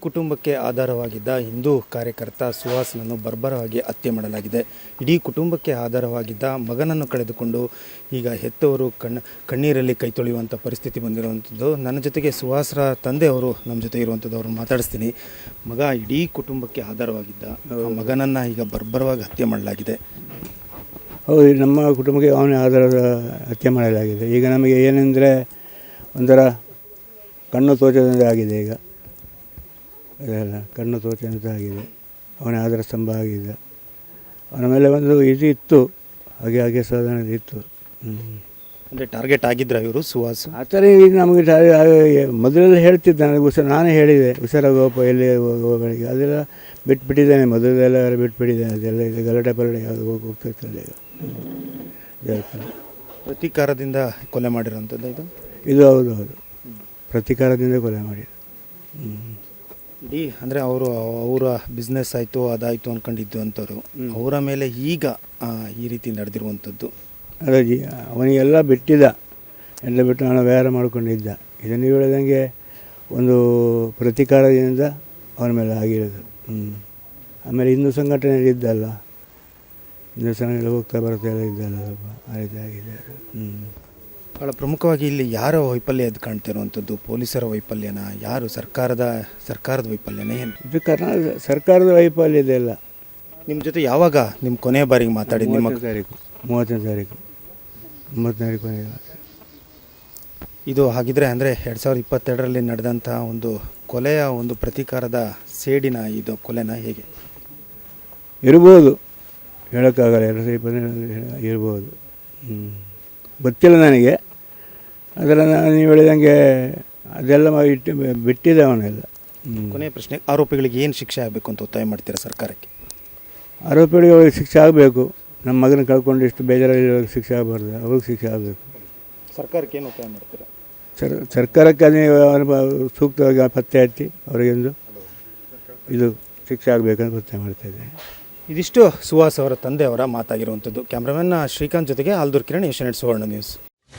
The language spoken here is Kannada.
ಕುಟುಂಬಕ್ಕೆ ಆಧಾರವಾಗಿದ್ದ ಹಿಂದೂ ಕಾರ್ಯಕರ್ತ ಸುಹಾಸ್ನನ್ನು ಬರ್ಬರವಾಗಿ ಹತ್ಯೆ ಮಾಡಲಾಗಿದೆ. ಇಡೀ ಕುಟುಂಬಕ್ಕೆ ಆಧಾರವಾಗಿದ್ದ ಮಗನನ್ನು ಕಳೆದುಕೊಂಡು ಈಗ ಹೆತ್ತವರು ಕಣ್ಣೀರಲ್ಲಿ ಕೈ ತೊಳೆಯುವಂಥ ಪರಿಸ್ಥಿತಿ ಬಂದಿರುವಂಥದ್ದು. ನನ್ನ ಜೊತೆಗೆ ಸುಹಾಸ್ರ ತಂದೆ ಅವರು ನಮ್ಮ ಜೊತೆ ಇರುವಂಥದ್ದು, ಅವ್ರನ್ನ ಮಾತಾಡಿಸ್ತೀನಿ. ಮಗ ಇಡೀ ಕುಟುಂಬಕ್ಕೆ ಆಧಾರವಾಗಿದ್ದ ಮಗನನ್ನು ಈಗ ಬರ್ಬರವಾಗಿ ಹತ್ಯೆ ಮಾಡಲಾಗಿದೆ. ಹೌದು, ನಮ್ಮ ಕುಟುಂಬಕ್ಕೆ ಅವನೇ ಆಧಾರದ ಹತ್ಯೆ ಮಾಡಲಾಗಿದೆ. ಈಗ ನಮಗೆ ಏನೆಂದರೆ ಒಂಥರ ಕಣ್ಣು ತೋಚದಂತೆ ಆಗಿದೆ. ಈಗ ಅದೆಲ್ಲ ಕಣ್ಣು ತೋಚದಂತೆ ಆಗಿದೆ. ಅವನೇ ಆಧಾರ ಸ್ತಂಭ ಆಗಿದೆ. ಅವನ ಮೇಲೆ ಒಂದು ಇದು ಇತ್ತು, ಹಾಗೆ ಸಾಧನ ಇತ್ತು. ಅಂದರೆ ಟಾರ್ಗೆಟ್ ಆಗಿದ್ದರು ಇವರು ಸುಹಾಸ್? ಆ ಥರ ಈಗ ನಮಗೆ ಮೊದಲೆಲ್ಲ ಹೇಳ್ತಿದ್ದ, ನನಗೆ ನಾನೇ ಹೇಳಿದೆ ಹುಷಾರಾಗೋಪ ಎಲ್ಲಿ ಹೋಗೋಗಳಿಗೆ. ಅದೆಲ್ಲ ಬಿಟ್ಬಿಟ್ಟಿದ್ದೇನೆ, ಮೊದಲೆಲ್ಲ ಬಿಟ್ಬಿಟ್ಟಿದ್ದೇನೆ. ಅದೆಲ್ಲ ಈಗ ಗಲಾಟೆ ಪರಡೆ ಹೋಗ್ತಾಯಿತ್ತಲ್ಲ ಈಗ. ಪ್ರತೀಕಾರದಿಂದ ಕೊಲೆ ಮಾಡಿರೋಂಥದ್ದು ಇದು ಹೌದು, ಪ್ರತೀಕಾರದಿಂದ ಕೊಲೆ ಮಾಡಿ. ಇಡೀ ಅಂದರೆ ಅವರ ಬಿಸ್ನೆಸ್ ಆಯಿತು ಅದಾಯಿತು ಅಂದ್ಕೊಂಡಿದ್ದು ಅಂಥವ್ರು ಅವರ ಮೇಲೆ ಈಗ ಈ ರೀತಿ ನಡೆದಿರುವಂಥದ್ದು. ಅದೇ ಅವನಿಗೆಲ್ಲ ಬಿಟ್ಟಿದ್ದ, ಎಲ್ಲ ಬಿಟ್ಟು ನಾನು ವ್ಯವಹಾರ ಮಾಡ್ಕೊಂಡಿದ್ದ. ಇದನ್ನು ನೀವು ಹೇಳಿದಂಗೆ ಒಂದು ಪ್ರತೀಕಾರದಿಂದ ಅವನ ಮೇಲೆ ಆಗಿರೋದು. ಆಮೇಲೆ ಹಿಂದೂ ಸಂಘಟನೆಯಲ್ಲಿ ಇದ್ದಲ್ಲ, ಹಿಂದೂ ಸಂಘಟನೆ ಹೋಗ್ತಾ ಬರ್ತಾ ಎಲ್ಲ ಇದ್ದಲ್ಲ, ಸ್ವಲ್ಪ ಆ ರೀತಿ ಆಗಿದೆ. ಭಾಳ ಪ್ರಮುಖವಾಗಿ ಇಲ್ಲಿ ಯಾರ ವೈಫಲ್ಯ ಎದ್ದು ಕಾಣ್ತಿರುವಂಥದ್ದು? ಪೊಲೀಸರ ವೈಫಲ್ಯನ, ಯಾರು ಸರ್ಕಾರದ ವೈಫಲ್ಯನ, ಏನು ಇದು ಕರ್ನಾಟಕ ಸರ್ಕಾರದ ವೈಫಲ್ಯ ಇದೆಲ್ಲ. ನಿಮ್ಮ ಜೊತೆ ಯಾವಾಗ ನಿಮ್ಮ ಕೊನೆಯ ಬಾರಿಗೆ ಮಾತಾಡಿ? ನಿಮ್ಮ 30ನೇ ತಾರೀಕು ಇದು ಹಾಗಿದ್ರೆ ಅಂದರೆ 2022ರಲ್ಲಿ ನಡೆದಂಥ ಒಂದು ಕೊಲೆಯ ಒಂದು ಪ್ರತೀಕಾರದ ಸೇಡಿನ ಇದು ಕೊಲೆನ ಹೇಗೆ ಇರ್ಬೋದು, ಹೇಳೋಕ್ಕಾಗಲ್ಲ. 2022 ಇರ್ಬೋದು, ಗೊತ್ತಿಲ್ಲ ನನಗೆ. ಅದೆಲ್ಲ ನೀವು ಹೇಳಿದಂಗೆ ಅದೆಲ್ಲ ಬಿಟ್ಟಿದೆ ಅವನೆಲ್ಲ. ಕೊನೆಯ ಪ್ರಶ್ನೆ, ಆರೋಪಿಗಳಿಗೆ ಏನು ಶಿಕ್ಷೆ ಆಗಬೇಕು ಅಂತ ಒತ್ತಾಯ ಮಾಡ್ತೀರಾ ಸರ್ಕಾರಕ್ಕೆ? ಆರೋಪಿಗಳಿಗೆ ಅವ್ರಿಗೆ ಶಿಕ್ಷೆ ಆಗಬೇಕು. ನಮ್ಮ ಮಗನ ಕಳ್ಕೊಂಡು ಇಷ್ಟು ಬೇಜಾರಲ್ಲಿ ಶಿಕ್ಷೆ ಆಗಬಾರ್ದು, ಅವ್ರಿಗೆ ಶಿಕ್ಷೆ ಆಗಬೇಕು. ಸರ್ಕಾರಕ್ಕೆ ಏನು ಒತ್ತಾಯ ಮಾಡ್ತೀರಾ? ಸರ್ಕಾರಕ್ಕೆ ಅದೇ ಸೂಕ್ತವಾಗಿ ಪತ್ತೆ ಹಚ್ಚಿ ಅವರಿಗೆಂದು ಇದು ಶಿಕ್ಷೆ ಆಗಬೇಕಂತ ಒತ್ತಾಯ ಮಾಡ್ತಾಯಿದ್ದೆ. ಇದಿಷ್ಟು ಸುಹಾಸ್ ಅವರ ತಂದೆಯವರ ಮಾತಾಗಿರುವಂಥದ್ದು. ಕ್ಯಾಮ್ರಾಮನ್ ಶ್ರೀಕಾಂತ್ ಜೊತೆಗೆ ಆಲ್ದೂರ್ ಕಿರಣ್, ಏಷ್ಯಾನೆಟ್ ಸುವರ್ಣ ನ್ಯೂಸ್.